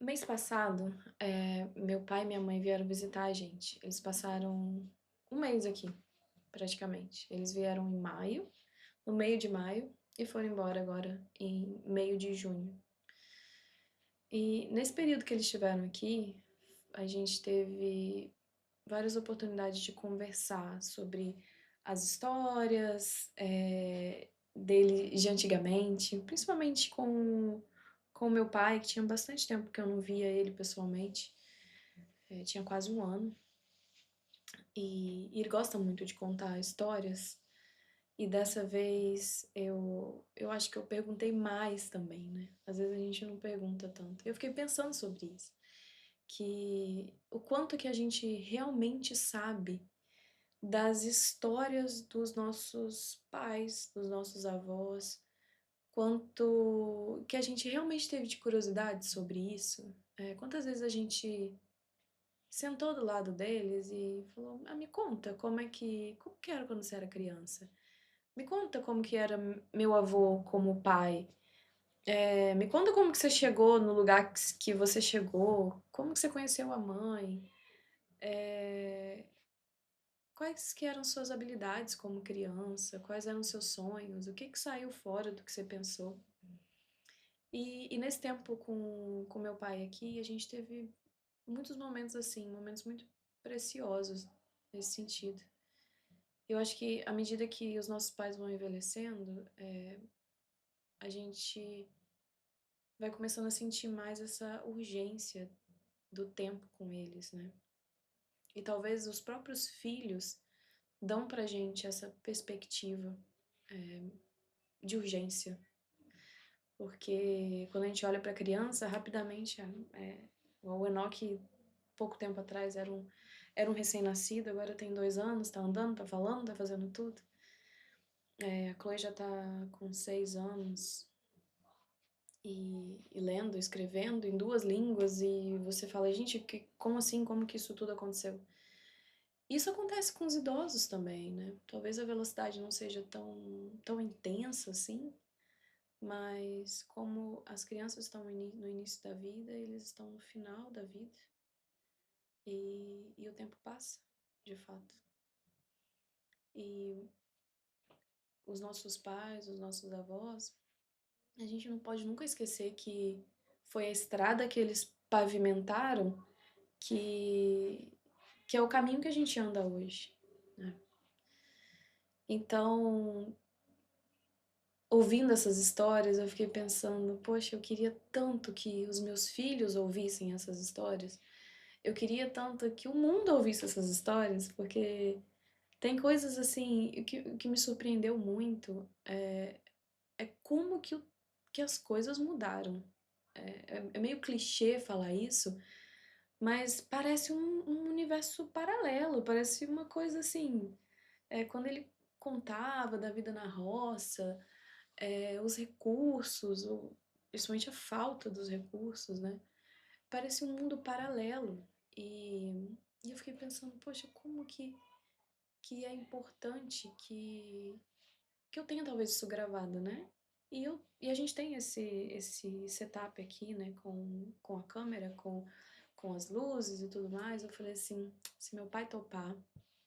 Mês passado, meu pai e minha mãe vieram visitar a gente. Eles passaram um mês aqui, praticamente. Eles vieram em maio, no meio de maio, e foram embora agora em meio de junho. E nesse período que eles estiveram aqui, a gente teve várias oportunidades de conversar sobre as histórias, dele de antigamente, principalmente com meu pai, que tinha bastante tempo que eu não via ele pessoalmente. Tinha quase um ano. E ele gosta muito de contar histórias. E dessa vez eu acho que eu perguntei mais também, né? Às vezes a gente não pergunta tanto. Eu fiquei pensando sobre isso. Que o quanto que a gente realmente sabe das histórias dos nossos pais, dos nossos avós, quanto que a gente realmente teve de curiosidade sobre isso. Quantas vezes a gente sentou do lado deles e falou: "Ah, me conta como que era quando você era criança? Me conta como que era meu avô como pai. Me conta como que você chegou no lugar que você chegou, como que você conheceu a mãe, eh, quais que eram suas habilidades como criança, quais eram seus sonhos, o que que saiu fora do que você pensou". E nesse tempo com meu pai aqui, a gente teve muitos momentos assim, momentos muito preciosos nesse sentido. Eu acho que à medida que os nossos pais vão envelhecendo, a gente vai começando a sentir mais essa urgência do tempo com eles, né? E talvez os próprios filhos dão pra gente essa perspectiva de urgência, porque quando a gente olha pra criança, rapidamente, o Enoque, pouco tempo atrás, era um recém-nascido, agora tem 2 anos, tá andando, tá falando, tá fazendo tudo. A Chloe já tá com 6 anos e lendo, escrevendo em 2 línguas, e você fala, gente, como assim? Como que isso tudo aconteceu? Isso acontece com os idosos também, né? Talvez a velocidade não seja tão intensa assim, mas como as crianças estão no início da vida, eles estão no final da vida, e o tempo passa, de fato. E os nossos pais, os nossos avós, a gente não pode nunca esquecer que foi a estrada que eles pavimentaram que, que é o caminho que a gente anda hoje, né? Então, ouvindo essas histórias, eu fiquei pensando, poxa, eu queria tanto que os meus filhos ouvissem essas histórias. Eu queria tanto que o mundo ouvisse essas histórias, porque tem coisas assim, o que me surpreendeu muito é como que as coisas mudaram. É meio clichê falar isso, mas parece um universo paralelo, parece uma coisa assim. Quando ele contava da vida na roça, os recursos, principalmente a falta dos recursos, né? Parece um mundo paralelo. E eu fiquei pensando, poxa, como que é importante que eu tenha talvez isso gravado, né? E a gente tem esse setup aqui, né, com a câmera, com as luzes e tudo mais. Eu falei assim, se meu pai topar,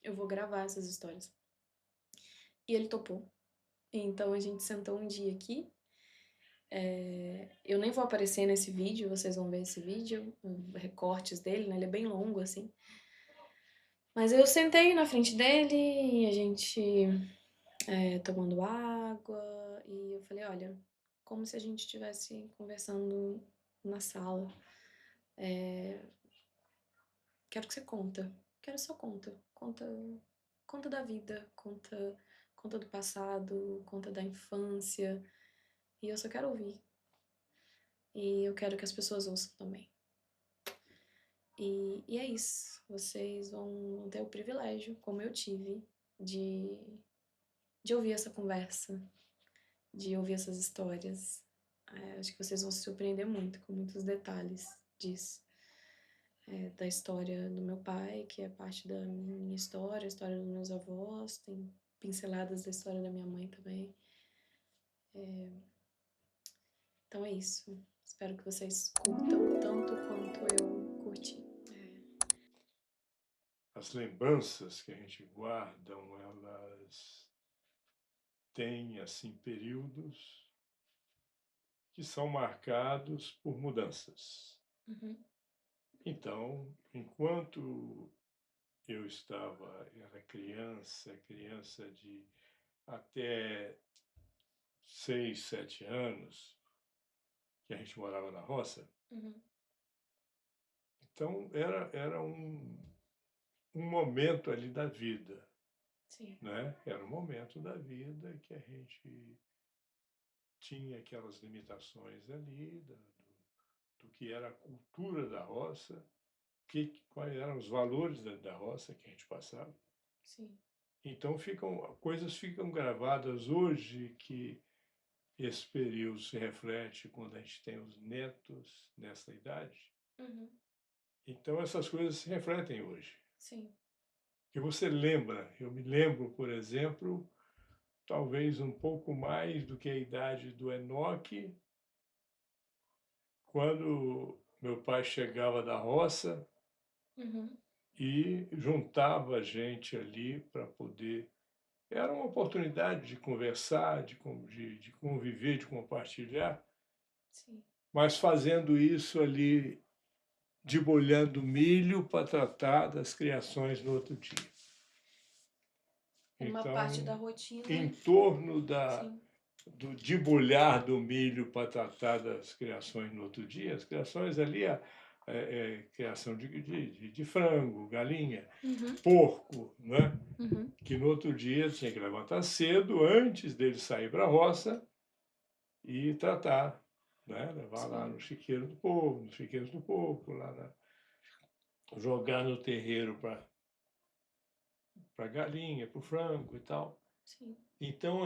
eu vou gravar essas histórias. E ele topou. Então a gente sentou um dia aqui. Eu nem vou aparecer nesse vídeo, vocês vão ver esse vídeo, recortes dele, né? Ele é bem longo, assim. Mas eu sentei na frente dele e a gente tomando água, e eu falei, olha, como se a gente estivesse conversando na sala. Quero que você conta. Quero só conta. Conta da vida, conta do passado, conta da infância. E eu só quero ouvir. E eu quero que as pessoas ouçam também. E é isso. Vocês vão ter o privilégio, como eu tive, de ouvir essa conversa, de ouvir essas histórias. Acho que vocês vão se surpreender muito com muitos detalhes disso. Da história do meu pai, que é parte da minha história, a história dos meus avós, tem pinceladas da história da minha mãe também. Então é isso. Espero que vocês curtam tanto quanto eu curti. As lembranças que a gente guardam, elas têm, assim, períodos que são marcados por mudanças. Uhum. Então, enquanto era criança de até 6, 7 anos, que a gente morava na roça, Uhum. então era um momento ali da vida, Sim. né? Era um momento da vida que a gente tinha aquelas limitações ali do que era a cultura da roça, quais eram os valores da roça que a gente passava. Sim. Então coisas ficam gravadas hoje que esse período se reflete quando a gente tem os netos nessa idade. Uhum. Então essas coisas se refletem hoje. Sim. E você lembra, eu me lembro, por exemplo, talvez um pouco mais do que a idade do Enoque, quando meu pai chegava da roça Uhum. e juntava a gente ali para poder. Era uma oportunidade de conversar, de conviver, de compartilhar, Sim. mas fazendo isso ali, debulhando milho para tratar das criações no outro dia. Era uma parte da Então, em rotina. torno Sim. do debulhar do milho para tratar das criações no outro dia, as criações ali, criação de frango, galinha, Uhum. porco, né? Uhum. Que no outro dia tinha que levantar cedo, antes dele sair para a roça, e tratar, né? Levar lá Sim. no chiqueiro do povo, nos chiqueiros do povo, jogar no terreiro para galinha, para o frango e tal. Sim. Então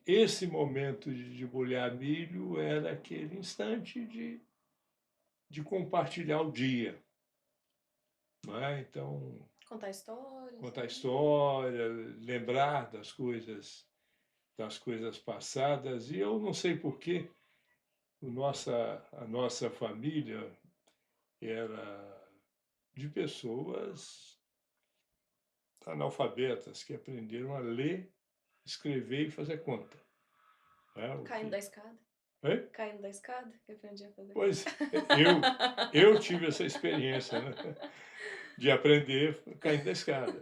esse momento de debulhar milho era aquele instante de compartilhar o dia, não é? Então Contar histórias, contar né? história, lembrar das coisas passadas. E eu não sei por que a nossa família era de pessoas analfabetas que aprenderam a ler, escrever e fazer conta. Né? Caindo da escada. Hein? Caindo da escada, que eu aprendi a fazer. Pois eu tive essa experiência, né? De aprender caindo da escada.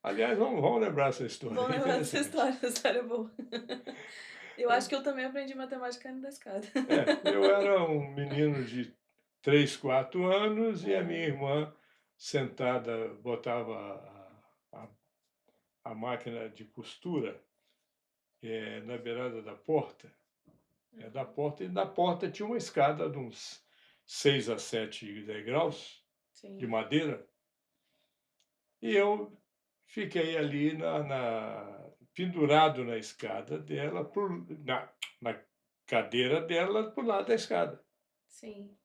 Aliás, vamos lembrar essa história, Vamos é lembrar dessa interessante. história, essa história é boa. Eu acho que eu também aprendi matemática caindo da escada. Eu era um menino de 3, 4 anos e a minha É. irmã sentada botava a, a máquina de costura na beirada da porta, Uhum. e da porta tinha uma escada de uns 6 a 7 degraus de Sim. madeira, e eu fiquei ali pendurado na escada dela, na cadeira dela, pro lado da escada. Sim.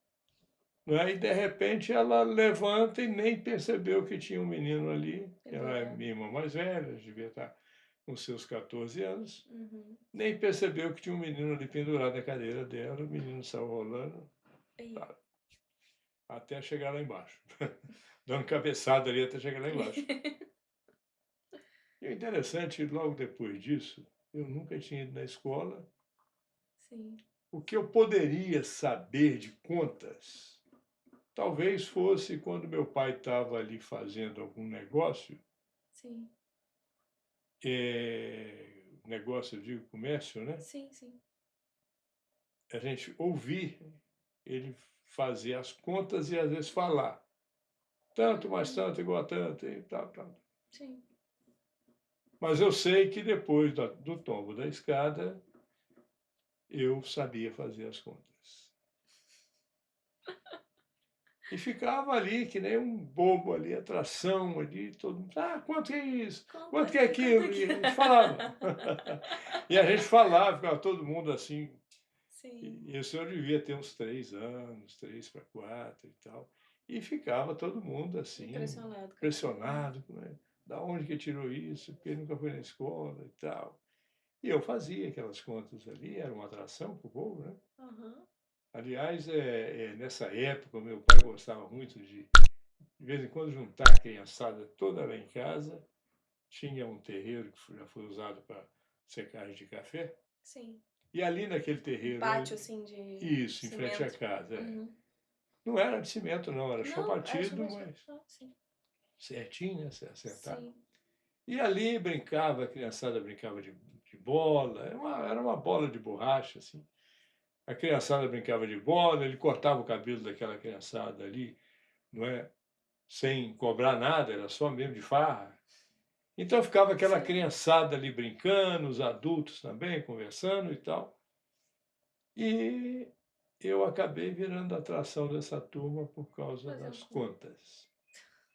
Né? E de repente ela levanta e nem percebeu que tinha um menino ali. Ela é Pendurado. minha irmã mais velha, devia estar com seus 14 anos. Uhum. Nem percebeu que tinha um menino ali pendurado na cadeira dela. O menino saiu rolando, Aí. tá, até chegar lá embaixo. Dando cabeçada ali até chegar lá embaixo. E o interessante, logo depois disso, eu nunca tinha ido na escola. Sim. O que eu poderia saber de contas, talvez fosse quando meu pai estava ali fazendo algum negócio, Sim. negócio, eu digo comércio, né? Sim, sim. A gente ouvir ele fazer as contas e às vezes falar. Tanto mais tanto igual a tanto e tal, tal. Sim. Mas eu sei que depois do tombo da escada, eu sabia fazer as contas. E ficava ali, que nem um bobo ali, atração ali, todo mundo, quanto que é isso? Conta Quanto que é aqui, conta aquilo? aqui. E a gente falava. E a gente falava, ficava todo mundo assim. Sim. E isso eu devia ter uns 3 anos, 3 para 4 e tal. E ficava todo mundo assim, Impressionado com aquilo, né? pressionado, né? Da onde que tirou isso? Porque ele nunca foi na escola e tal. E eu fazia aquelas contas ali, era uma atração para o povo, né? Aham. Aliás, nessa época, o meu pai gostava muito de vez em quando, juntar a criançada toda lá em casa. Tinha um terreiro que já foi usado para secagem de café. Sim. E ali naquele Um terreiro, pátio, assim, de isso, em frente à cimento. casa. Uhum. Não era de cimento, não, era chão Não, era batido, chamativo. mas Ah, sim. certinho, né? Acertado. Sim. E ali brincava, a criançada brincava de bola, era uma bola de borracha, assim. A criançada brincava de bola, ele cortava o cabelo daquela criançada ali, não é? Sem cobrar nada, era só mesmo de farra. Então ficava aquela Sim. criançada ali brincando, os adultos também conversando e tal. E eu acabei virando a atração dessa turma por causa Fazer um das conto. contas.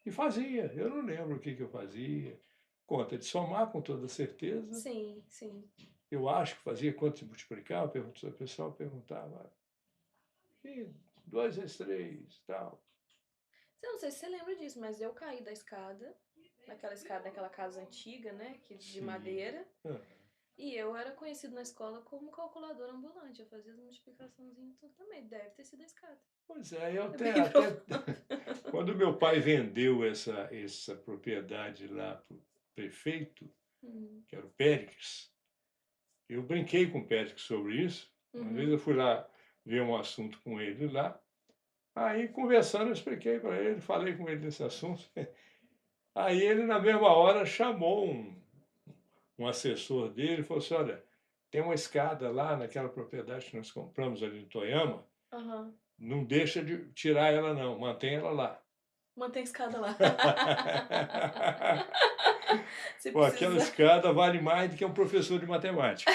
E fazia, eu não lembro o que eu fazia. Conta de somar, com toda certeza. Sim, sim. Eu acho que fazia conta de multiplicar, o pessoal perguntava, "Ih, 2 vezes 3, tal." Eu não sei se você lembra disso, mas eu caí da escada daquela casa antiga, né, de Sim. madeira, Aham. e eu era conhecido na escola como calculadora ambulante. Eu fazia as multiplicaçõezinhas tudo também. Deve ter sido a escada. Pois é, eu É até, bem até provável. quando meu pai vendeu essa propriedade lá para o prefeito, Uhum. que era o Péricles, eu brinquei com o Péricles sobre isso. Uma vez eu Uhum. fui lá ver um assunto com ele lá. Aí, conversando, eu expliquei para ele, falei com ele desse assunto. Aí ele, na mesma hora, chamou um assessor dele e falou assim: olha, tem uma escada lá naquela propriedade que nós compramos ali no Toyama, Aham. não deixa de tirar ela não, mantém ela lá. Mantém a escada lá. Se Pô, aquela precisar. escada vale mais do que um professor de matemática.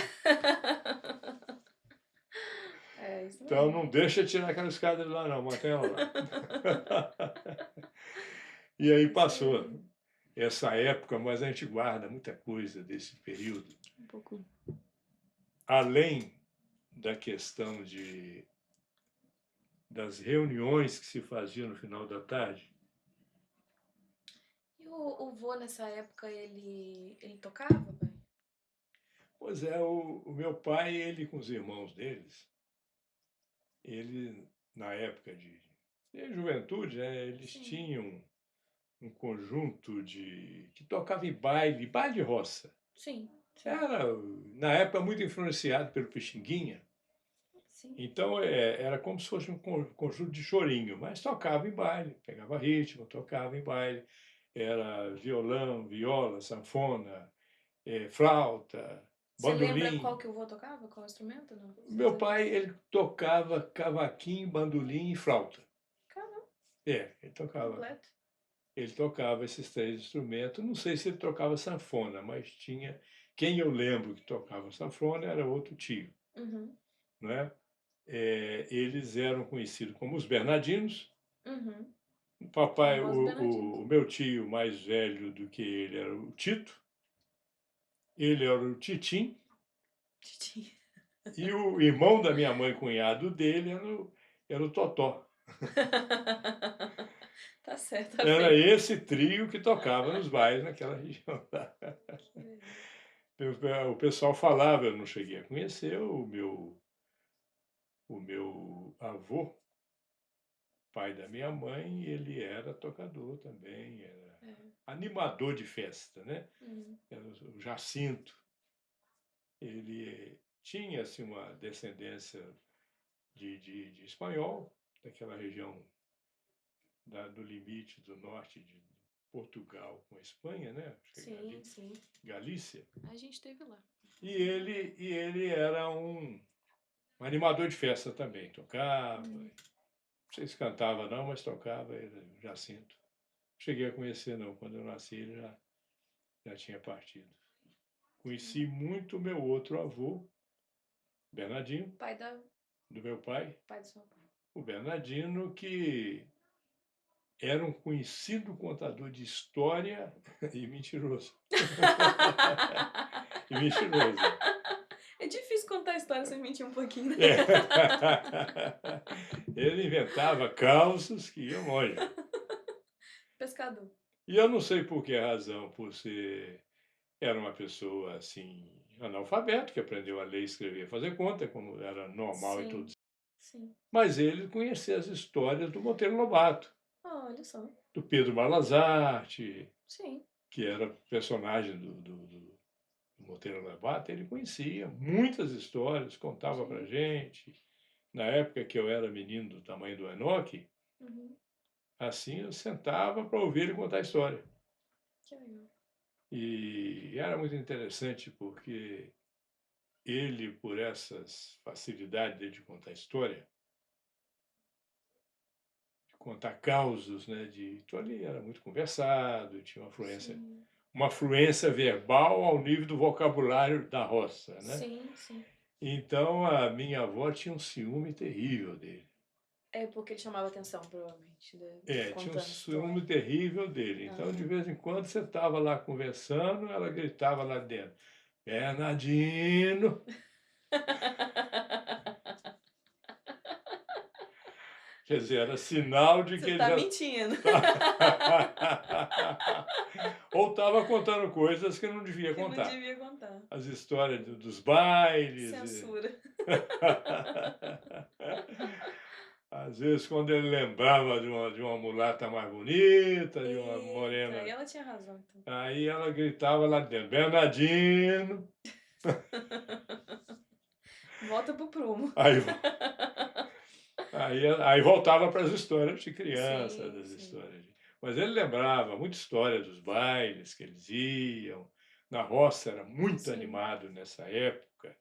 É isso Então mesmo. não deixa de tirar aquela escada de lá não, mantém ela lá. E aí É isso passou aí. essa época, mas a gente guarda muita coisa desse período. Um pouco. Além da questão das reuniões que se faziam no final da tarde. E o vô nessa época, ele tocava, pai? Pois é, o meu pai, ele com os irmãos deles, ele, na época de juventude, né, eles Sim. tinham um conjunto que tocava em baile, baile de roça. Sim, sim. Era, na época, muito influenciado pelo Pixinguinha. Sim. Então, era como se fosse um conjunto de chorinho, mas tocava em baile, pegava ritmo, tocava em baile. Era violão, viola, sanfona, flauta, Você lembra qual bandolim. que o vô tocava? Qual instrumento? Não. Você não Meu sabe? pai, ele tocava cavaquinho, bandolim e flauta. Caramba, Ele tocava. completo. Ele tocava esses 3 instrumentos. Não sei se ele tocava sanfona, mas tinha. Quem eu lembro que tocava sanfona era outro tio, Uhum. não é? Eles eram conhecidos como os Bernardinos. Uhum. O papai, Famoso Bernardinos. o meu tio mais velho do que ele era o Tito, ele era o Titim, Titi. e o irmão da minha mãe, cunhado dele, era o Totó. Tá certo, tá Era feito. esse trio que tocava nos bailes naquela região. Que beleza. O pessoal falava, eu não cheguei a conhecer o meu avô, pai da minha mãe, ele era tocador também, era É. animador de festa, né? Uhum. Era o Jacinto. Ele tinha assim, uma descendência de espanhol, daquela região do limite do norte de Portugal com a Espanha, né? Acho que é Sim, sim. Galícia. A gente teve lá. E ele era um animador de festa também, tocava. Uhum. Não sei se cantava não, mas tocava, era o Jacinto. Cheguei a conhecer não, quando eu nasci ele já tinha partido. Conheci muito meu outro avô, Bernardino, Pai da. do meu pai, Pai do seu pai. o Bernardino, que era um conhecido contador de história e mentiroso. E mentiroso. É difícil contar a história sem mentir um pouquinho, né? É. Ele inventava causos que iam longe. Pescador. E eu não sei por que razão, por ser. Era uma pessoa assim, analfabeto, que aprendeu a ler, escrever, fazer conta, como era normal em Sim, todos. Sim. mas ele conhecia as histórias do Monteiro Lobato, Ah, olha só. do Pedro Malazarte, Sim, que era personagem do Monteiro Lobato, ele conhecia muitas histórias, contava para sim. gente. Na época que eu era menino do tamanho do Enoque, Uhum. assim eu sentava para ouvir ele contar a história. Que legal. E era muito interessante porque ele, por essas facilidades de contar história, de contar causos, né, então ele era muito conversado, tinha Sim. uma fluência verbal ao nível do vocabulário da roça, né? Sim, sim. Então a minha avó tinha um ciúme terrível dele. É porque ele chamava atenção, provavelmente, É, tinha um contando ciúme história. terrível dele. Então, de Aham. vez em quando, você estava lá conversando, ela gritava lá dentro: Bernardino! Quer dizer, era sinal de que Você ele tá já mentindo. ou estava contando coisas que não devia Que não contar. devia contar. As histórias dos bailes. Censura. Às vezes, quando ele lembrava de uma mulata mais bonita, de uma Eita, e morena, ela tinha razão, então. aí ela gritava lá dentro: Bernardino! Volta pro prumo. Aí, aí voltava para as histórias de criança, Sim, das sim. histórias. Mas ele lembrava muita história dos bailes que eles iam. Na roça era muito Sim. animado nessa época,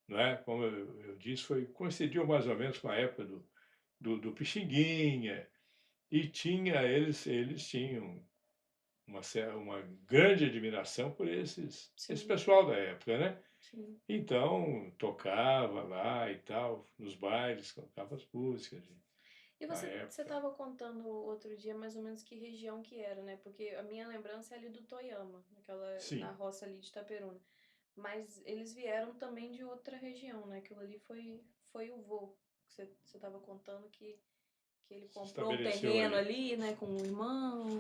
não é? Como eu disse, coincidiu mais ou menos com a época do Pixinguinha. E eles tinham uma grande admiração por esse Sim, pessoal da época, né? sim. Então, tocava lá e tal, nos bailes, cantava as músicas E da você época. estava contando outro dia mais ou menos que região que era, né? Porque a minha lembrança é ali do Toyama, na Sim, roça ali de Itaperuna. Mas eles vieram também de outra região, né? Aquilo ali foi o vô que você estava contando que ele se comprou um estabeleceu terreno ali. ali, né, com o irmão.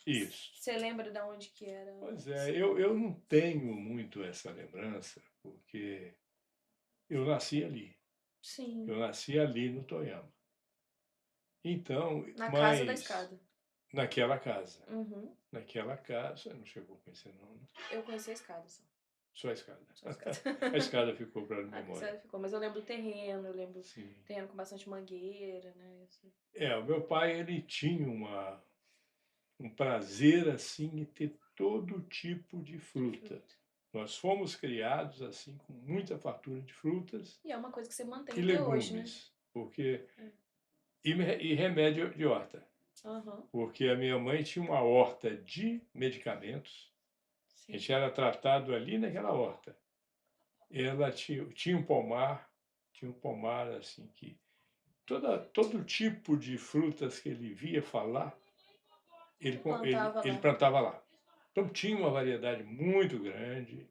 Isso. Você lembra de onde que era Pois é, antes? eu não tenho muito essa lembrança, porque eu nasci ali. Eu Sim, nasci ali no Toyama. Então, na casa da mas escada. naquela casa. Uhum. Naquela casa, não chegou a conhecer não, né? Eu conheci a escada só. Só a escada. Só a escada. A escada ficou para a A memória. escada ficou. Mas eu lembro do terreno, eu lembro Sim. terreno com bastante mangueira, né? Assim. É, o meu pai, ele tinha um prazer, assim, em ter todo tipo de De fruta. fruta. Nós fomos criados, assim, com muita fartura de frutas E é uma coisa que você e mantém até hoje, né? legumes, porque É. e remédio de horta, Aham. porque a minha mãe tinha uma horta de medicamentos, a Sim. gente era tratado ali naquela horta. Ela tinha um pomar assim que todo tipo de frutas que ele via falar, Ele plantava ele lá. plantava lá. Então tinha uma variedade muito grande,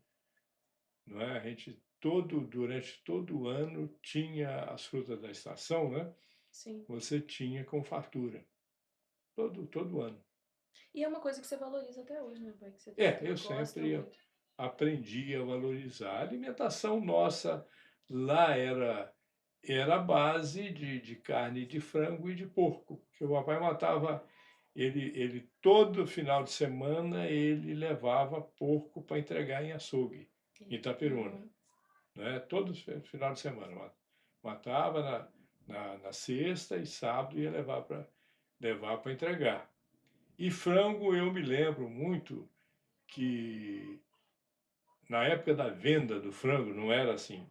não é? A gente durante todo o ano tinha as frutas da estação, né? Sim. Você tinha com fartura, todo ano. E é uma coisa que você valoriza até hoje, né, pai? Que você É, que eu gosta sempre muito. aprendi a valorizar. A alimentação nossa lá era a base de carne de frango e de porco, que o papai matava, ele todo final de semana ele levava porco para entregar em açougue, em Itaperuna, Uhum. né? Todo final de semana matava na sexta e sábado ia levar para entregar. E frango eu me lembro muito que na época da venda do frango não era assim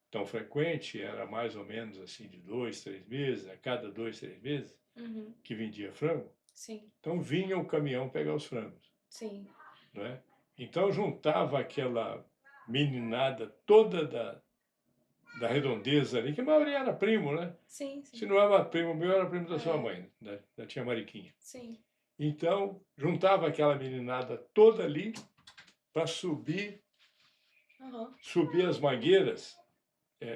tão frequente, era mais ou menos assim de 2, 3 meses, a cada 2, 3 meses Uhum. que vendia frango. Sim. Então vinha o caminhão pegar os frangos, Sim. não é? Então juntava aquela meninada toda da redondeza ali, que a maioria era primo, né? Sim, Se sim. não era primo meu, era primo da sua É, mãe, da tia Mariquinha. sim. Então juntava aquela meninada toda ali para Aham. subir as mangueiras,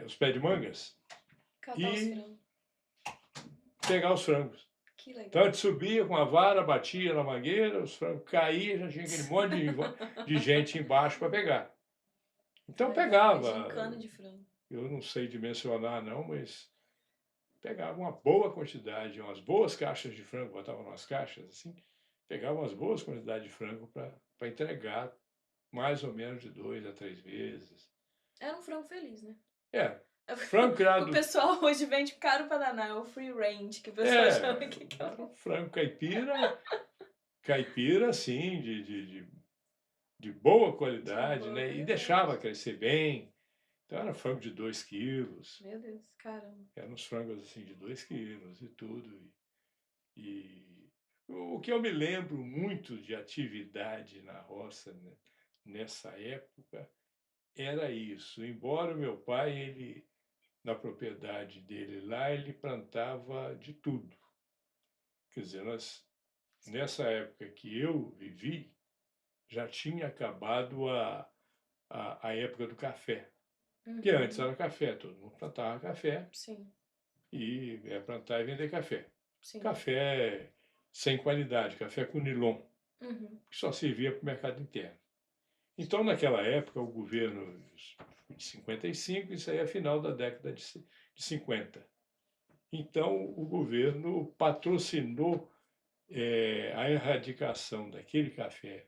os pés de mangas, Catar os e frangos. pegar os frangos. Que Então a legal. gente subia com a vara, batia na mangueira, os frangos caíam, já tinha aquele monte de gente embaixo para pegar. Que Então legal. É pegava, gincana de frango. eu não sei dimensionar não, mas pegava uma boa quantidade, umas boas caixas de frango, botava umas caixas assim, pegava umas boas quantidades de frango para entregar mais ou menos de 2 a 3 vezes. Era um frango feliz, né? É, É frango o criado pessoal hoje vende caro pra danar, é o free range que o pessoal chama é, aqui. Que é era um frango caipira assim, de boa de qualidade, boa né, e qualidade. deixava crescer bem. Então era frango de 2 quilos, Meu Deus, caramba. eram uns frangos assim de 2 quilos e tudo. E o que eu me lembro muito de atividade na roça, né, nessa época era isso. Embora o meu pai, ele, na propriedade dele lá, ele plantava de tudo. Quer dizer, nessa época que eu vivi, já tinha acabado a época do café. Que antes Uhum. era café, todo mundo plantava café Sim, e é plantar e vender café. sim. Café sem qualidade, café com nilon, Uhum. que só servia para o mercado interno. Então, naquela época, o governo de 55, isso aí é final da década de 50. Então, o governo patrocinou a erradicação daquele café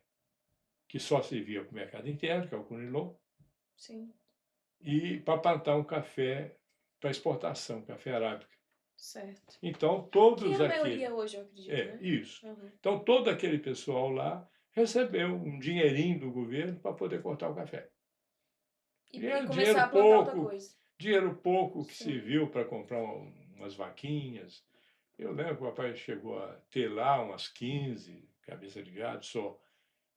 que só servia para o mercado interno, que é o Conilon, Sim, e para plantar um café para exportação, café arábica. certo. Então, Que é todos a maioria aqueles. hoje, eu acredito, É, né? isso. Uhum. Então, todo aquele pessoal lá recebeu um dinheirinho do governo para poder cortar o café. E E era começar a plantar outra coisa. dinheiro pouco que Sim. serviu para comprar umas vaquinhas. Eu lembro que o papai chegou a ter lá umas 15 cabeça de gado só.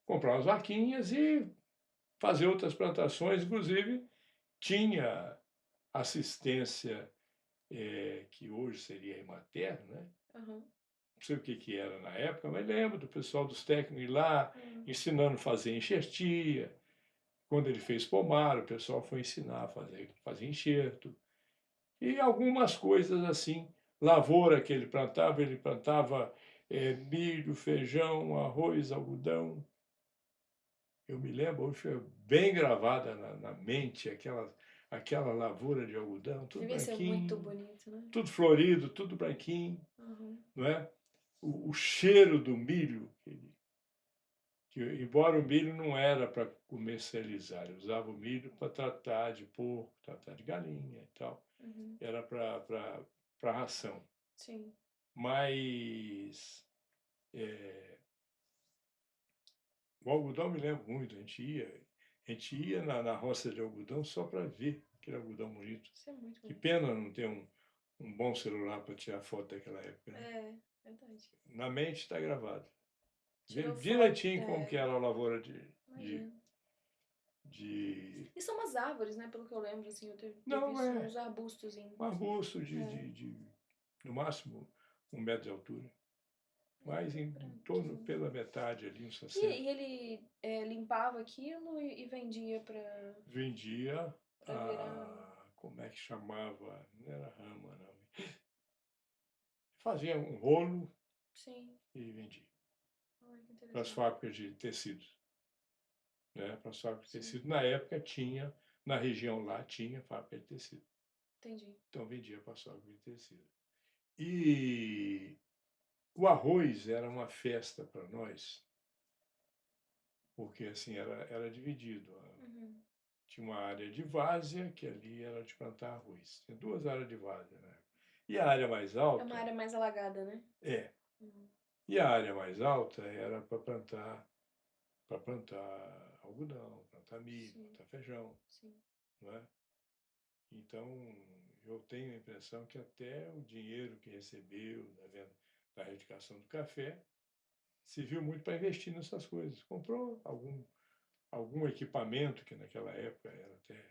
Comprar umas vaquinhas e fazer outras plantações, inclusive tinha assistência, que hoje seria Emater, né? Uhum. Não sei o que que era na época, mas lembro do pessoal dos técnicos ir lá Uhum. ensinando a fazer enxertia. Quando ele fez pomar, o pessoal foi ensinar a fazer enxerto. E algumas coisas assim, lavoura que ele plantava milho, feijão, arroz, algodão. Eu me lembro, hoje foi bem gravada na mente aquela lavoura de algodão, tudo Devia ser muito branquinho, bonito, né? tudo florido, tudo branquinho, Uhum. não é? O cheiro do milho, que, embora o milho não era para comercializar, ele usava o milho para tratar de porco, tratar de galinha e tal, Uhum. era para ração. Sim. Mas o algodão me lembro muito, a gente ia na roça de algodão só para ver aquele algodão bonito. Isso é muito Que bonito. pena não ter um bom celular para tirar foto daquela época, né? É, verdade. Na mente está gravado. Tirou foto. Direitinho como que É, era a lavoura de, imagina. de... E são umas árvores, né? Pelo que eu lembro, assim, eu ter Não, visto é uns arbustos. um arbusto É, no máximo 1 metro de altura. Mas em torno, grandinho. pela metade ali, uns E, 60. e ele limpava aquilo e vendia Vendia pra virar. como é que chamava? Não era rama, não. Fazia um rolo Sim. e vendia Ai, que para as interessante. fábricas de tecidos. Né? Para as fábricas de Sim, tecido. Na época tinha, na região lá tinha fábrica de tecido. entendi. Então vendia para as fábricas de tecido. E o arroz era uma festa para nós, porque assim era dividido. Uhum. Tinha uma área de várzea, que ali era de plantar arroz. Tinha 2 áreas de várzea, né? E a área mais É uma alta, área mais alagada, né? é, Uhum. e a área mais alta era para plantar algodão, plantar milho, Sim, plantar feijão, sim. não é? Então, eu tenho a impressão que até o dinheiro que recebeu da erradicação do café serviu muito para investir nessas coisas. Comprou algum equipamento, que naquela época era até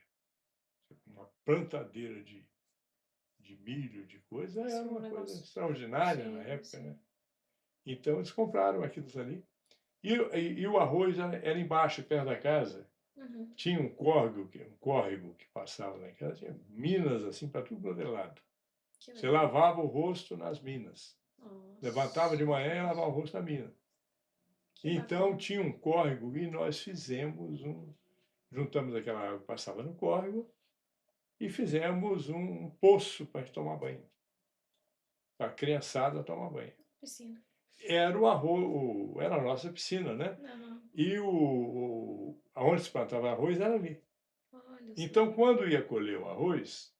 uma plantadeira de milho, de coisa, era Sim, um uma coisa negócio. extraordinária na Sim, época, né? sim. Então, eles compraram aquilo ali. E o arroz era embaixo, perto da casa. Uhum. Tinha um córrego que passava lá em casa, tinha minas assim para tudo quanto é lado. Que Você legal. lavava o rosto nas minas. Levantava de Nossa, manhã e lavava gente. o rosto na mina. Que Então bacana. tinha um córrego e nós juntamos aquela água que passava no córrego e fizemos um poço para tomar banho, para a criançada tomar banho. Piscina. Era o arroz, era a nossa piscina, né? Aham. E aonde se plantava arroz era ali. Olha só. Então, quando ia colher o arroz,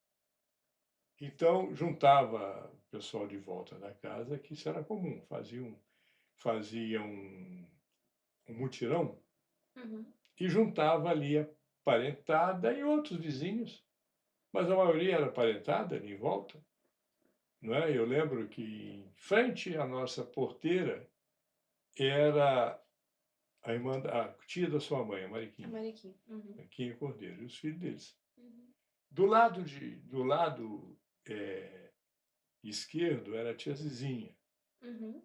então juntava o pessoal de volta da casa, que isso era comum, fazia um mutirão Uhum. e juntava ali a parentada e outros vizinhos, mas a maioria era parentada ali em volta, não é? Eu lembro que em frente à nossa porteira era a tia da sua mãe, a A Mariquinha, Mariquinha. Uhum. Mariquinha Cordeiro, e os filhos deles. Uhum. Do lado esquerdo era a tia Zizinha, Uhum.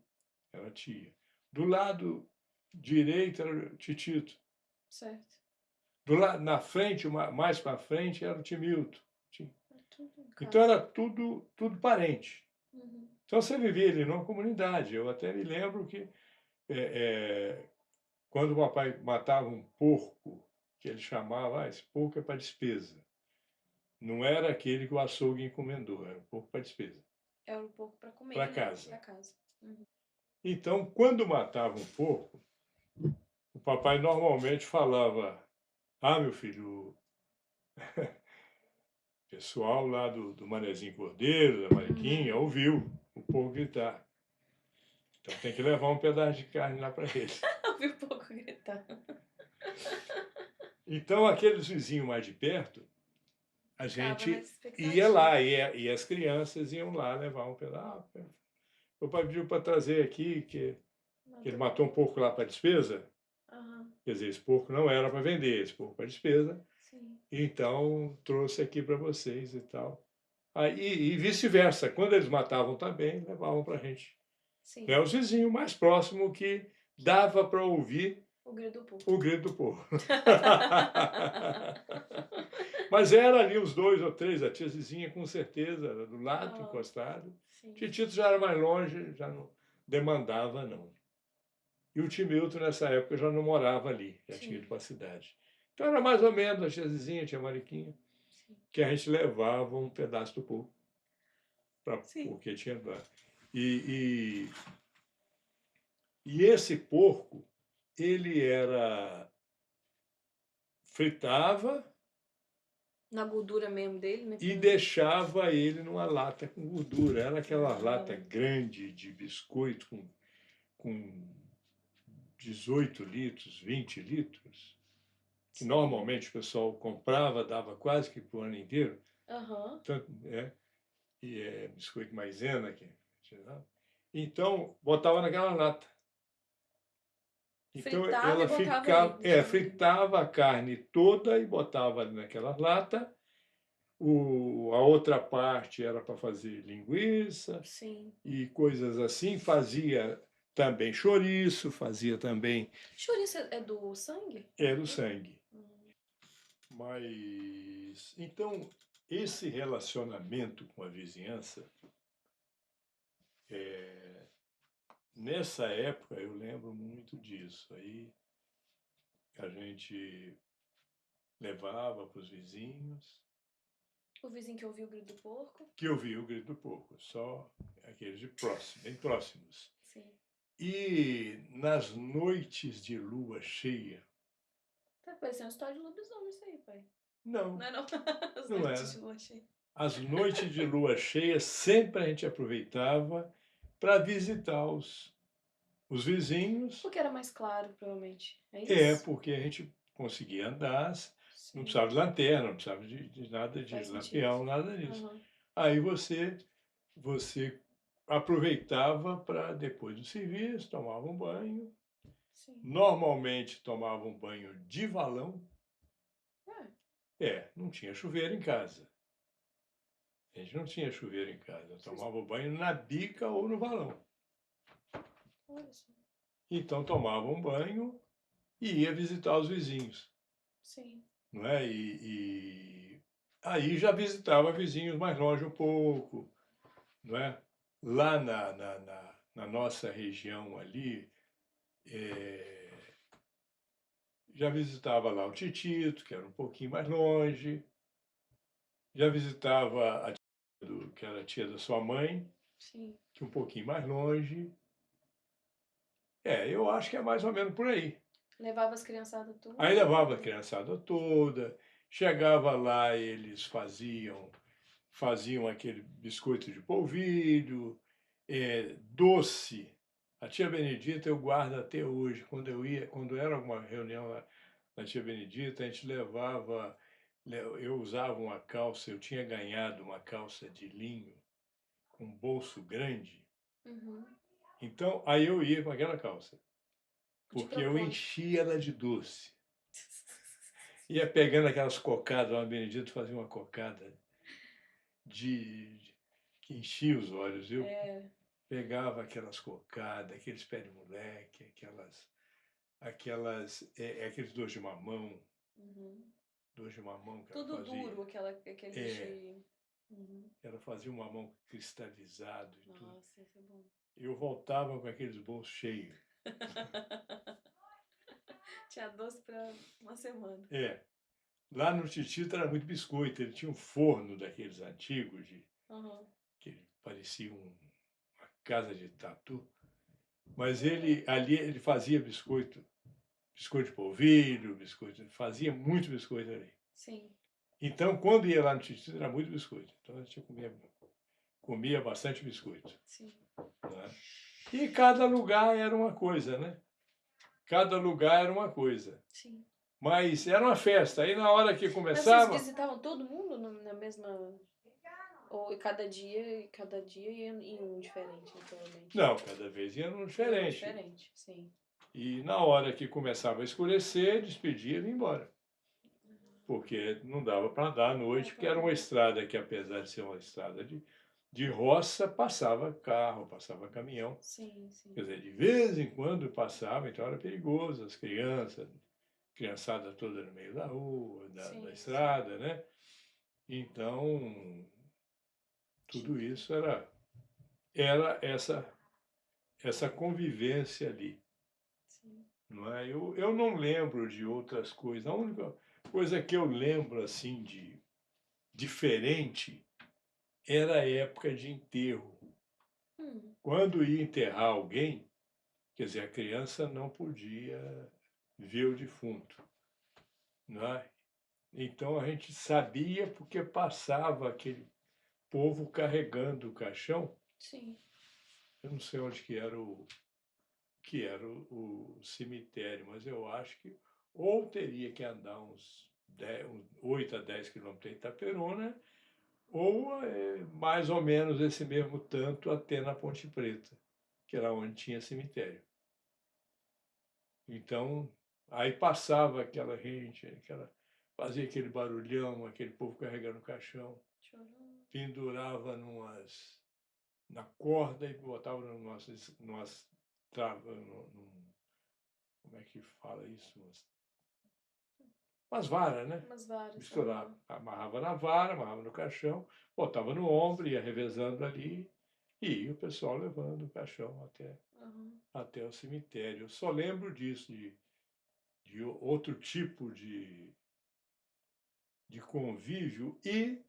era a tia. Do lado direito era o Titito. Certo. Na frente, mais para frente, era o Timilton. É tudo em Então casa. era tudo parente. Uhum. Então você vivia ali numa comunidade. Eu até me lembro que quando o papai matava um porco, que ele chamava, esse porco é para despesa. Não era aquele que o açougue encomendou, era um porco para despesa, Era um pouco para comer para ali casa. da casa. Uhum. Então, quando matava um porco, o papai normalmente falava: Ah, meu filho, o pessoal lá do Manezinho Cordeiro, da Mariquinha, ouviu o porco gritar. Então tem que levar um pedaço de carne lá para ele. Ouvi um pouco gritar. Então, aqueles vizinhos mais de perto, a Ficava na gente ia expectativa. lá, e as crianças iam lá levar um pedaço. O papai pediu para trazer aqui, que ele matou um porco lá para despesa. Aham. Quer dizer, esse porco não era para vender, esse porco para despesa. Sim. Então, trouxe aqui para vocês e tal. Aí, e vice-versa, quando eles matavam também, levavam para a gente. Sim. É os vizinhos mais próximos que dava para ouvir O grito do porco. o grito do porco. Mas era ali os 2 ou 3, a tia Zizinha com certeza, era do lado, encostado. Sim. Titito já era mais longe, já não demandava, não. E o Timilton, nessa época, já não morava ali, já tinha ido para a cidade. Então era mais ou menos a tia Zizinha, a tia Mariquinha, Sim. que a gente levava um pedaço do porco, Sim. porque tinha... E, e esse porco, ele era... fritava Na gordura mesmo dele, né? e deixava ele numa lata com gordura. Era aquela lata grande de biscoito com 18 litros, 20 litros, que Sim. normalmente o pessoal comprava, dava quase que para o ano inteiro. Aham. Tanto, e é biscoito maisena que dava. Então, botava naquela lata. Então, Fritava ela e botava ficava, ali. fritava a carne toda e botava ali naquela lata. A outra parte era para fazer linguiça Sim. e coisas assim. Fazia também chouriço, fazia também... Chouriço é do sangue? Era o sangue. Mas, então, esse relacionamento com a vizinhança, nessa época eu lembro muito disso. Aí a gente levava para os vizinhos, O vizinho que ouviu o grito do porco? que ouvia o grito do porco, só aqueles de próximo, bem próximos. Sim. E nas noites de lua cheia, Tá parecendo uma história de lobisomem isso aí, pai. não, Não é não? As não noites era. de lua cheia. As noites de lua cheia sempre a gente aproveitava para visitar os vizinhos. Porque era mais claro, provavelmente. É isso? Porque a gente conseguia andar, não Sim. precisava de lanterna, não precisava de nada de Faz sentido. lampião, nada disso. Aham. Aí você aproveitava para, depois do serviço, tomava um banho. Sim. Normalmente tomava um banho de valão. É. Não tinha chuveiro em casa. A gente não tinha chuveiro em casa. Tomava o banho na bica ou no valão. Olha só. Então tomava um banho e ia visitar os vizinhos. Sim. Não é? E aí já visitava vizinhos mais longe um pouco, não é? Lá na nossa região ali, já visitava lá o Titito, que era um pouquinho mais longe, Já visitava a tia que era a tia da sua mãe, Sim. que um pouquinho mais longe. Eu acho que é mais ou menos por aí. Levava as criançadas Aí levava a tudo. criançada toda, chegava lá, eles faziam aquele biscoito de polvilho, doce. A tia Benedita eu guardo até hoje. Quando era alguma reunião lá na tia Benedita, a gente levava, eu usava uma calça, eu tinha ganhado uma calça de linho com bolso grande. Uhum. Então, aí eu ia com aquela calça, De porque eu propósito. enchia ela de doce. Ia pegando aquelas cocadas, lá, Benedito fazia uma cocada que enchia os olhos. Eu É. pegava aquelas cocadas, aqueles pé de moleque, aqueles Uhum. dois de mamão que ela Tudo fazia. duro, aquele É, recheio. Uhum. ela fazia um mamão cristalizado e tudo. Nossa, isso é bom. Eu voltava com aqueles bolsos cheios. Tinha doce pra uma semana. É, lá no Titito era muito biscoito, ele tinha um forno daqueles antigos, Uhum. que parecia uma casa de tatu, mas ele fazia biscoito de polvilho, biscoito, fazia muito biscoito ali. Sim. Então, quando ia lá no Titito, era muito biscoito. Então, a gente comia bastante biscoito. Sim. Né? E cada lugar era uma coisa, né? Cada lugar era uma coisa. Sim. Mas era uma festa. Aí, na hora que Mas vocês começava, visitavam todo mundo na mesma. Ou cada dia ia em um diferente, naturalmente. não, cada vez ia num Ia num diferente. diferente, sim. E na hora que começava a escurecer, despedia e ia embora. Porque não dava para andar à noite, porque era uma estrada que, apesar de ser uma estrada de roça, passava carro, passava caminhão. Sim, sim. Quer dizer, de vez em quando passava, então era perigoso, as crianças, criançada toda no meio da rua, da Sim, estrada, né? Então, tudo sim. isso era essa convivência ali. Sim. Não é? Eu não lembro de outras coisas. A única coisa que eu lembro assim de diferente era a época de enterro. Hum, Quando ia enterrar alguém, quer dizer, a criança não podia ver o defunto, não é? Então a gente sabia porque passava aquele povo carregando o caixão. sim. Eu não sei onde que era o cemitério, mas eu acho que ou teria que andar uns 8 a 10 quilômetros em Itaperuna, ou mais ou menos esse mesmo tanto até na Ponte Preta, que era onde tinha cemitério. Então, aí passava aquela gente, fazia aquele barulhão, aquele povo carregando o caixão, Chorando. pendurava na corda e botava numas como é que fala isso? Umas varas, né? Umas varas. Misturava, Aham. amarrava na vara, amarrava no caixão, botava no ombro, ia revezando ali, e ia o pessoal levando o caixão Aham. até o cemitério. Eu só lembro disso, de outro tipo de convívio e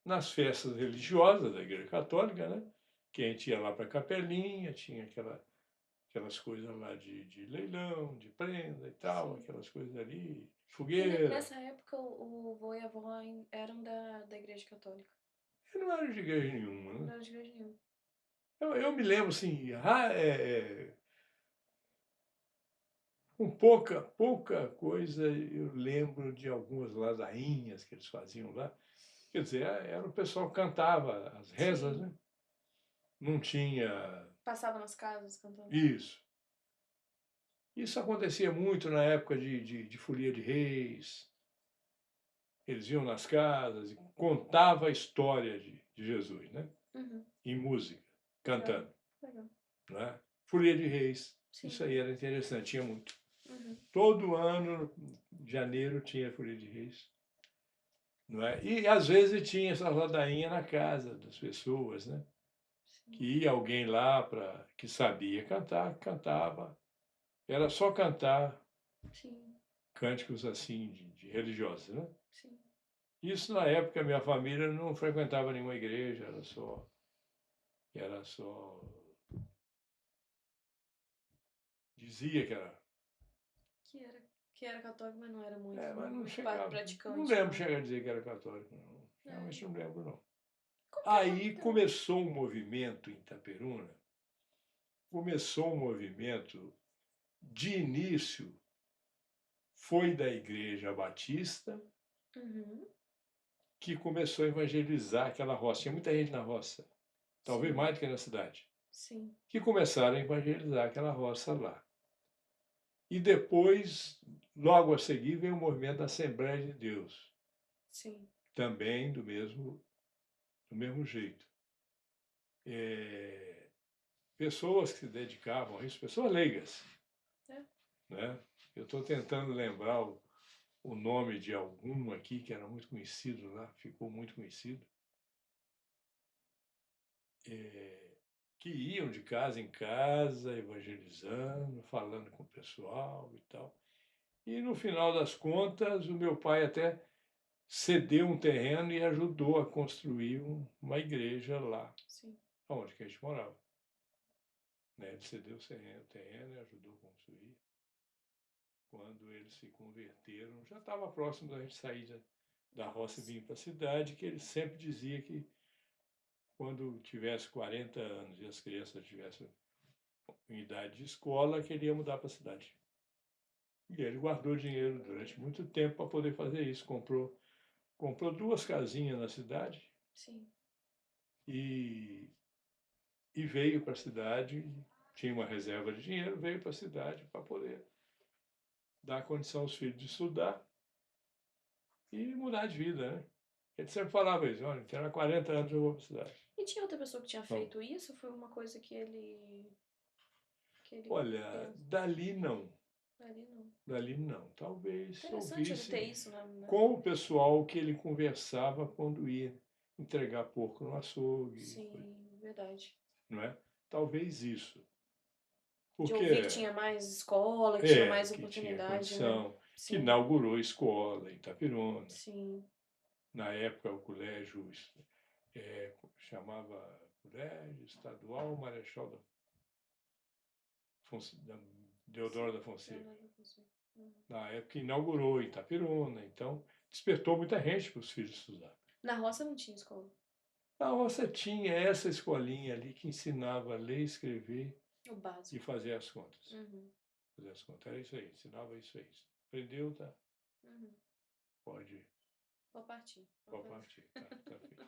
nas festas religiosas da Igreja Católica, né? Que a gente ia lá para a capelinha, tinha aquelas coisas lá de leilão, de prenda e tal, Sim. aquelas coisas ali, E fogueira. nessa época o vô e a avó eram da Igreja Católica. Eu não era de igreja nenhuma, Não né? era de igreja nenhuma. Eu me lembro, assim, com pouca coisa, eu lembro de algumas ladainhas que eles faziam lá. Quer dizer, era o pessoal que cantava as rezas, Sim. né? Não tinha Passava nas casas cantando. isso. Isso acontecia muito na época de Folia de Reis. Eles iam nas casas e contavam a história de Jesus, né? Uhum. Em música, Legal. cantando, Legal. né? Folia de Reis. Isso Sim. aí era interessante, tinha muito. Uhum. Todo ano, em janeiro, tinha Folia de Reis. Não é? E às vezes tinha essa ladainha na casa das pessoas, né? Que Sim. ia alguém lá que sabia cantar, cantava. Era só cantar Sim. cânticos assim de religiosos, né? Sim. Isso na época minha família não frequentava nenhuma igreja, era só dizia que era, Que era, que era católico, mas não era muito, mas não muito chegava, não praticante, lembro de não. chegar a dizer que era católico, não. É. Realmente não lembro, não. Como que Aí aconteceu? começou um movimento em Itaperuna, de início, foi da Igreja Batista, Uhum. que começou a evangelizar aquela roça. Tinha muita gente na roça, talvez Sim, mais do que na cidade, sim, que começaram a evangelizar aquela roça lá. E depois, logo a seguir, veio o movimento da Assembleia de Deus, sim. também do mesmo jeito. É, pessoas que se dedicavam a isso, pessoas leigas, É. né? Eu estou tentando lembrar o nome de algum aqui que era muito conhecido lá, ficou muito conhecido, que iam de casa em casa, evangelizando, falando com o pessoal e tal. E no final das contas, o meu pai até cedeu um terreno e ajudou a construir uma igreja lá, Sim. onde que a gente morava. Né? Ele cedeu o terreno e ajudou a construir. Quando eles se converteram, já estava próximo da gente sair da roça e Nossa. vir para a cidade, que ele sempre dizia que quando tivesse 40 anos e as crianças tivessem em idade de escola, que ele ia mudar para a cidade. E ele guardou dinheiro durante muito tempo para poder fazer isso. Comprou 2 casinhas na cidade Sim. e, e veio para a cidade. Tinha uma reserva de dinheiro, veio para a cidade para poder dar condição aos filhos de estudar e mudar de vida, né? Ele sempre falava isso, olha, terá 40 anos eu vou para a cidade. E tinha outra pessoa que tinha Então, feito isso? Foi uma coisa que ele olha, pensou. dali não, Ali não. dali não. Talvez Interessante ele ter ouvisse isso, né? com o pessoal que ele conversava quando ia entregar porco no açougue, Sim, verdade. não é? Talvez isso. De ouvir que Porque tinha mais escola, que tinha mais que tinha oportunidade, né? condição, que Sim, inaugurou escola em Itapirona. sim. Na época, o colégio chamava Colégio Estadual Marechal da Sim. Deodoro da Eu Fonseca. não consigo. Uhum. Na época, inaugurou em Itapirona. Então, despertou muita gente para os filhos estudar. Na roça não tinha escola. A roça tinha essa escolinha ali que ensinava a ler, escrever O e básico. fazer as contas. Uhum. Fazer as contas. Era isso aí, ensinava isso aí. Aprendeu, tá? Uhum. Pode, Vou partir. Vou pode fazer. partir, tá feito.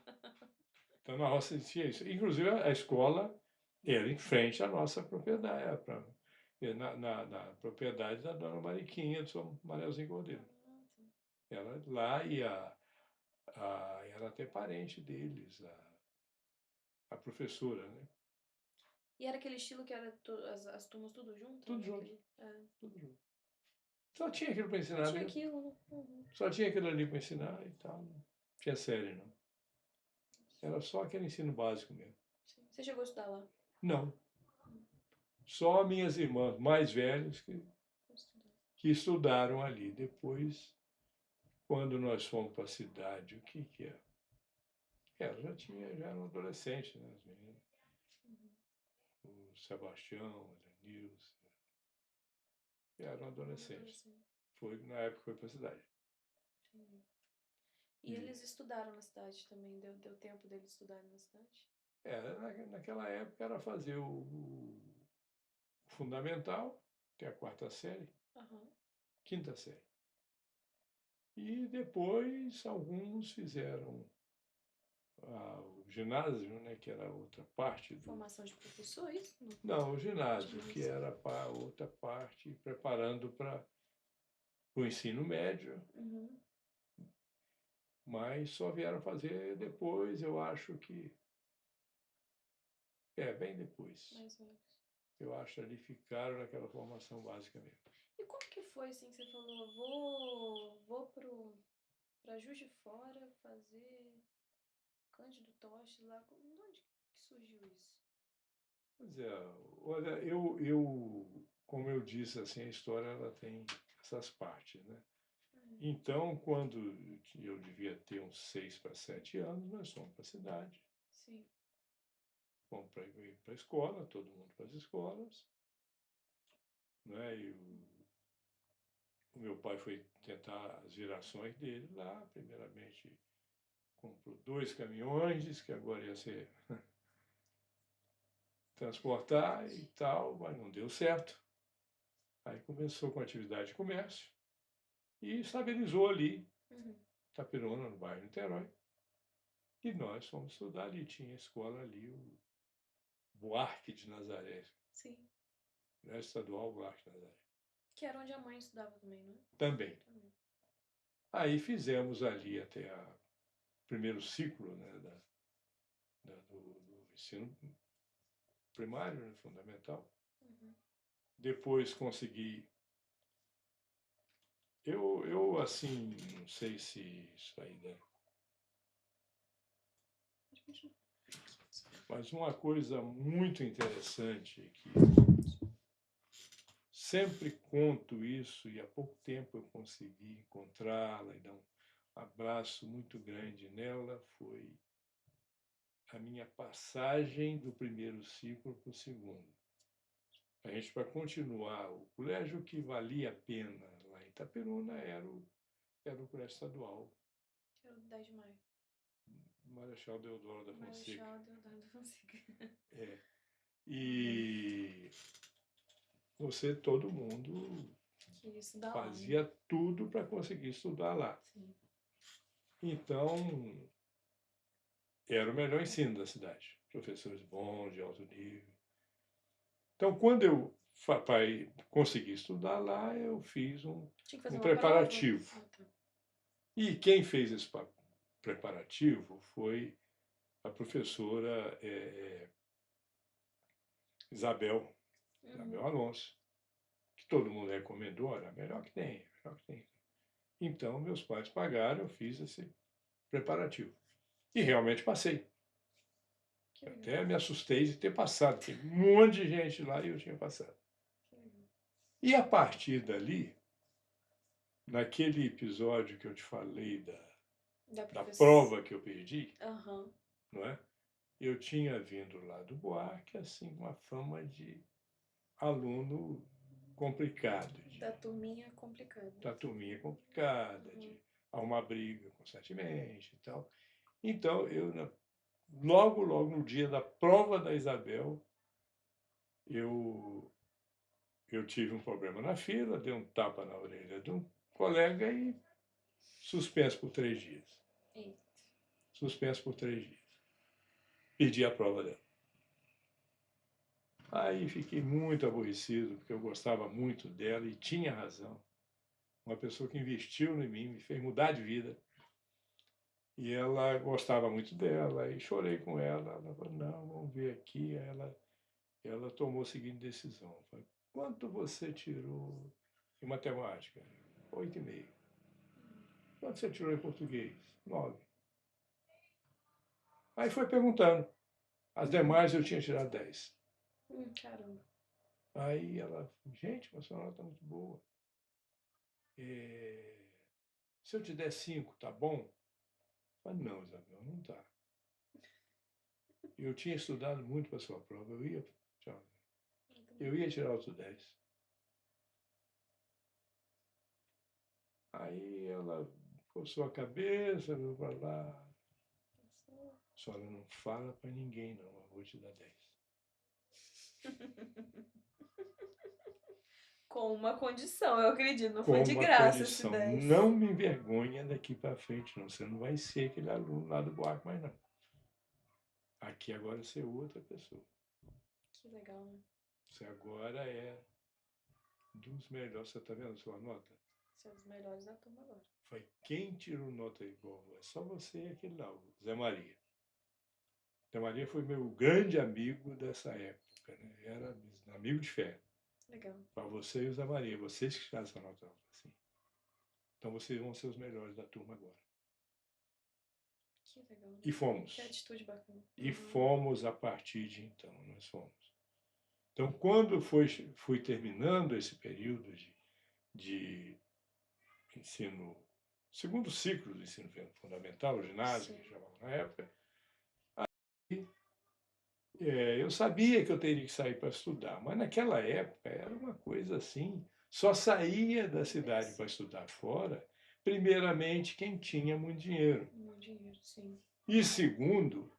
Então, na roça tinha isso. Inclusive, a escola era em frente à nossa propriedade, na propriedade da dona Mariquinha, do São Manelzinho Cordeiro. Ah, tá. Ela lá era até parente deles, a professora, né? E era aquele estilo que era as turmas tudo junto, Tudo né? junto, É. tudo junto. Só tinha aquilo para Só ensinar tinha mesmo. aquilo, né? Uhum. Só tinha aquilo ali para ensinar e tal. Não tinha série, não. Era só aquele ensino básico mesmo. Sim. Você chegou a estudar lá? Não. Só minhas irmãs mais velhas Vou estudar. que estudaram ali. Depois, quando nós fomos para a cidade, o que que é? Já eram adolescentes, né, as meninas. Uhum. O Sebastião, a Denilce, já eram adolescentes. Adolescente. Na época foi para a cidade. Entendi. E E eles estudaram na cidade também? Deu tempo deles estudarem na cidade? naquela época era fazer o fundamental, que é a quarta série, Aham. quinta série. E depois alguns fizeram o ginásio, né, que era outra parte do. Formação de professor, isso? Não. Não, o ginásio, que Ginásio. era para outra parte, preparando para o ensino médio, Uhum. mas só vieram fazer depois, eu acho que. Bem depois. Mais velhos. Eu acho ali ficaram naquela formação básica mesmo. E como que foi assim que você falou, vou pra Juiz de Fora fazer Cândido Toste lá? De onde que surgiu isso? Pois é, olha, como eu disse, assim, a história ela tem essas partes, né? Então, quando eu devia ter uns 6 para 7 anos, nós fomos para a cidade, Sim. fomos para a escola, todo mundo para as escolas, né? E o meu pai foi tentar as virações dele lá, primeiramente comprou 2 caminhões, disse que agora ia ser transportar e tal, mas não deu certo. Aí começou com a atividade de comércio e estabilizou ali, Uhum. Itaperuna, no bairro de Niterói. E nós fomos estudar ali, tinha escola ali, o Buarque de Nazaré, Sim. né? Estadual Buarque de Nazaré. Que era onde a mãe estudava também, não é? Também. Também. Aí fizemos ali até o primeiro ciclo, né, do ensino primário, né, fundamental. Uhum. Depois consegui. Eu, assim, não sei se isso aí, né? Pode continuar. Mas uma coisa muito interessante que sempre conto isso e há pouco tempo eu consegui encontrá-la e dar um abraço muito grande nela foi a minha passagem do primeiro ciclo para o segundo. A gente, para continuar, o colégio que valia a pena lá em Itaperuna era o colégio estadual, Que era o 10 de maio. Marechal Deodoro da Fonseca. Marechal Deodoro da Fonseca. É. E todo mundo Queria estudar lá, né? fazia tudo para conseguir estudar lá. Sim. Então, era o melhor ensino da cidade. Professores bons, de alto nível. Então, quando eu consegui estudar lá, eu fiz Tinha que fazer um uma prova? preparativo. Ah, tá. E quem fez esse preparativo foi a professora Isabel, Uhum. Isabel Alonso, que todo mundo recomendou, olha, melhor que tem, melhor que tem. Então, meus pais pagaram, eu fiz esse preparativo. E realmente passei. Que Eu legal. até me assustei de ter passado, tem um monte de gente lá e eu tinha passado. Que legal. E a partir dali, naquele episódio que eu te falei da prova que eu perdi, Aham. não é? Eu tinha vindo lá do Buarque, assim, com uma fama de aluno complicado, Da turminha complicada. da turminha complicada, Uhum. de arrumar briga constantemente e tal. Então, logo no dia da prova da Isabel, eu, eu tive um problema na fila, dei um tapa na orelha de um colega e suspenso por 3 dias. Eita. Suspenso por 3 dias. Perdi a prova dela. Aí fiquei muito aborrecido, porque eu gostava muito dela e tinha razão. Uma pessoa que investiu em mim, me fez mudar de vida. E ela gostava muito dela, e chorei com ela. Ela falou, não, vamos ver aqui. Ela tomou a seguinte decisão. Falei, quanto você tirou em matemática? 8,5. Quanto você tirou em português? 9. Aí foi perguntando. As demais eu tinha tirado 10. Caramba. Aí ela, gente, mas a sua nota está muito boa. Se eu te der 5, tá bom? Eu falei, não, Isabel, não tá. Eu tinha estudado muito para a sua prova, eu ia tirar outro 10. Aí ela coçou a cabeça, veio para lá. A senhora não fala para ninguém, não, eu vou te dar 10. Com uma condição, eu acredito. Não foi Com de uma graça esse condição, 10. não me envergonha daqui para frente, não. Você não vai ser aquele aluno lá do Buarque mais, não. Aqui agora você é outra pessoa. Que legal, né? Você agora é dos melhores. Você está vendo a sua nota? Você é um dos melhores da turma agora. Foi quem tirou nota igual? É só você e aquele lá, o Zé Maria. Zé Maria foi meu grande amigo dessa época, né? Era amigo de fé. Legal. Para você e o Zé Maria, vocês que tiraram essa nota alta, assim. Então vocês vão ser os melhores da turma agora. Que legal, né? E fomos. Que atitude bacana. E fomos a partir de então, nós fomos. Então, quando fui terminando esse período de ensino segundo ciclo do ensino fundamental, o ginásio, Sim. que chamava na época. Eu sabia que eu teria que sair para estudar, mas naquela época era uma coisa assim, só saía da cidade para estudar fora, primeiramente quem tinha muito dinheiro. Muito dinheiro, sim. E segundo,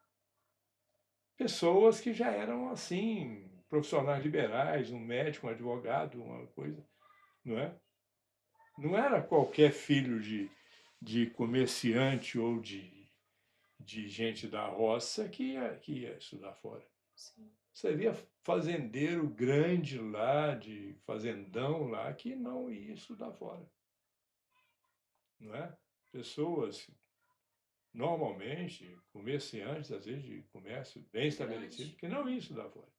pessoas que já eram assim, profissionais liberais, um médico, um advogado, uma coisa, não é? Não era qualquer filho de comerciante ou de gente da roça que ia estudar fora. Sim. Você via fazendeiro grande lá, de fazendão lá, que não ia estudar fora. Não é? Pessoas, normalmente, comerciantes, às vezes, de comércio bem estabelecido, que não iam estudar fora.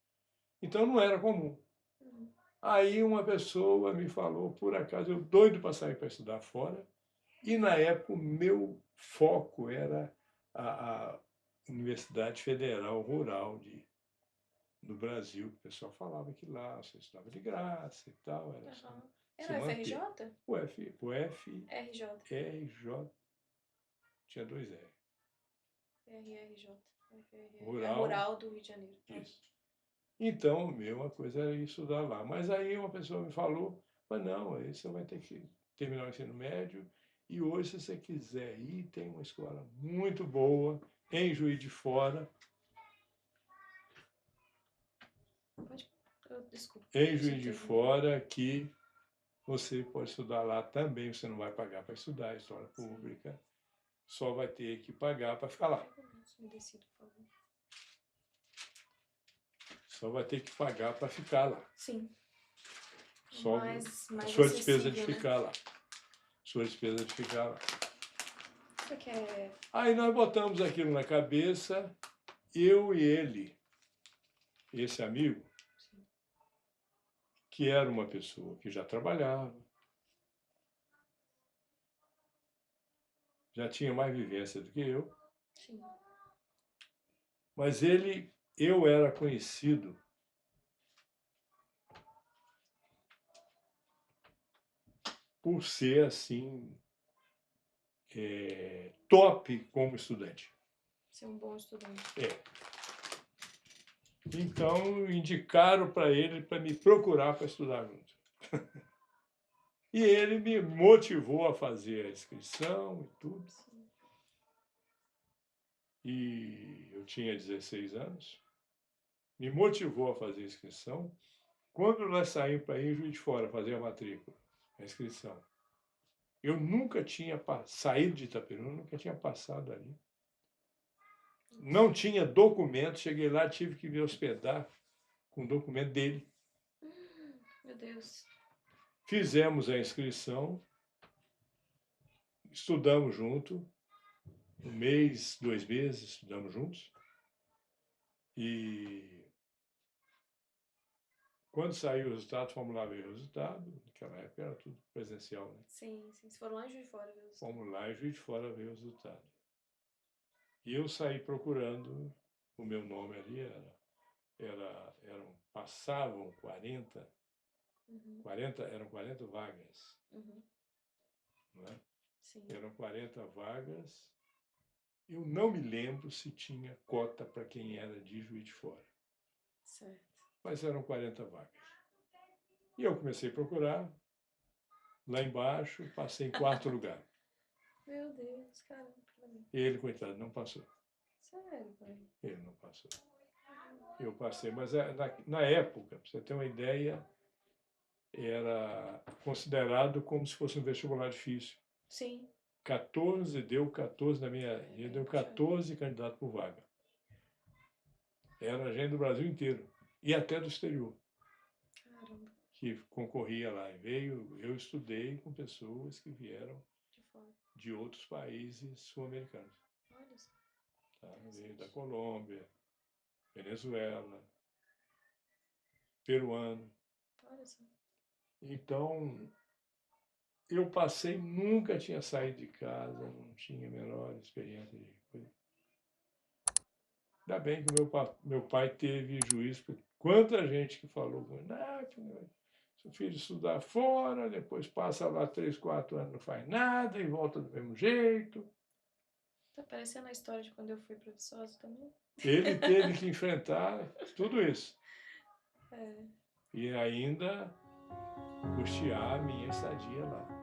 Então, não era comum. Uhum. Aí, uma pessoa me falou, por acaso, eu doido para sair para estudar fora, e, na época, o meu foco era a Universidade Federal Rural no Brasil, que o pessoal falava que lá você estudava de graça e tal, era só Aham. se Era manter. UFRJ? O RJ. FRJ, tinha dois R. RRJ. É a Rural, Rural do Rio de Janeiro. isso. Então, uma coisa era estudar lá. Mas aí uma pessoa me falou, mas não, aí você vai ter que terminar o ensino médio, e hoje, se você quiser ir, tem uma escola muito boa em Juiz de Fora, Pode. Desculpa. em Juiz de Fora, que você pode estudar lá também, você não vai pagar para estudar história pública, só vai ter que pagar para ficar lá. Só vai ter que pagar para ficar lá. Sim. Só mais a sua despesa acessível, de né? ficar lá. Sua despesa de ficar lá. Você quer... Aí nós botamos aquilo na cabeça, eu e ele, esse amigo, Sim. que era uma pessoa que já trabalhava, já tinha mais vivência do que eu, Sim. mas eu era conhecido por ser assim, top como estudante. Ser um bom estudante. Então, indicaram para ele para me procurar para estudar junto. E ele me motivou a fazer a inscrição e tudo. Sim. E eu tinha 16 anos. Me motivou a fazer a inscrição. Quando nós saímos para ir em Juiz de Fora fazer a matrícula, a inscrição, eu nunca tinha saído de Itaperuna, nunca tinha passado ali. Não tinha documento, cheguei lá, tive que me hospedar com o documento dele. Meu Deus. Fizemos a inscrição, estudamos junto, 1 mês, 2 meses, estudamos juntos. E quando saiu o resultado, fomos lá ver o resultado. Naquela época era tudo presencial, né? Sim, sim. Vocês foram lá em Juiz de Fora ver o resultado. Fomos lá em Juiz de Fora ver o resultado. E eu saí procurando, o meu nome ali passavam 40, Uhum. eram 40 vagas. Uhum. Não é? Sim. Eram 40 vagas. Eu não me lembro se tinha cota para quem era de Juiz de Fora. Certo. Mas eram 40 vagas. E eu comecei a procurar. Lá embaixo, passei em 4º lugar. Meu Deus, caramba. Ele, coitado, não passou. Sério, pai? Ele não passou. Eu passei, mas na época, para você ter uma ideia, era considerado como se fosse um vestibular difícil. Sim. Deu 14 na minha linha, deu 14 candidatos por vaga. Era gente do Brasil inteiro, e até do exterior. Caramba. Que concorria lá. E eu estudei com pessoas que vieram de outros países sul-americanos. Olha só. Tá? Veio da Colômbia, Venezuela, peruano. Olha só. Então, eu passei, nunca tinha saído de casa, não tinha a menor experiência de coisa. Ainda bem que meu pai teve juízo, porque quanta gente que falou, não, seu filho estudar fora, depois passa lá 3, 4 anos, não faz nada e volta do mesmo jeito. Tá parecendo a história de quando eu fui para Viçosa também. Ele teve que enfrentar tudo isso. É. E ainda custear a minha estadia lá.